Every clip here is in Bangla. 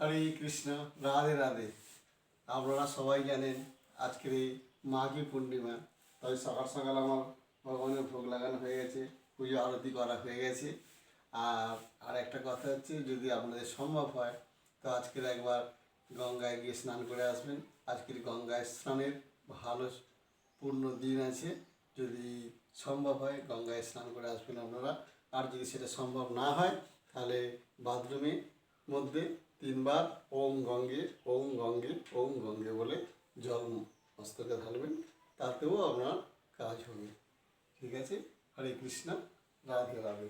হরে কৃষ্ণ, রাধে রাধে। আপনারা সবাই জানেন আজকের এই মাঘী পূর্ণিমা, তাই সকাল সকাল আমার ভগবানের ভোগ লাগানো হয়ে গেছে, পুজো আরতি করা হয়ে গেছে। আর একটা কথা হচ্ছে, যদি আপনাদের সম্ভব হয় তো আজকের একবার গঙ্গায় গিয়ে স্নান করে আসবেন। আজকের গঙ্গায় স্নানের ভালো পূর্ণ দিন আছে, যদি সম্ভব হয় গঙ্গায় স্নান করে আসবেন আপনারা। আর যদি সেটা সম্ভব না হয় তাহলে বাথরুমে মধ্যে 3 বার ওম গঙ্গে ওম গঙ্গে ওম গঙ্গে বলে জল মস্তকে ঢালবেন, তাতেও আপনার কাজ হবে। ঠিক আছে? হরে কৃষ্ণ, রাধে রাধে।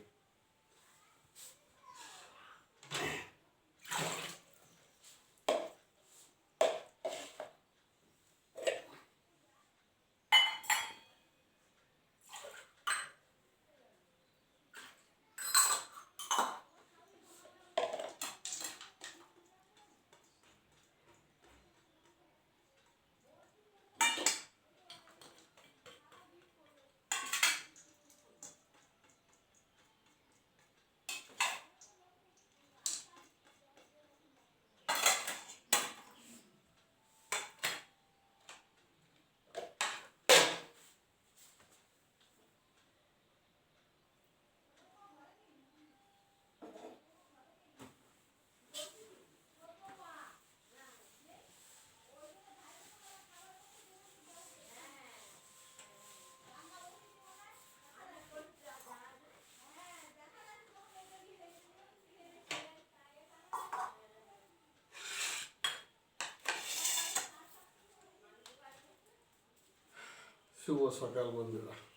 শুভ সকাল বন্ধুরা।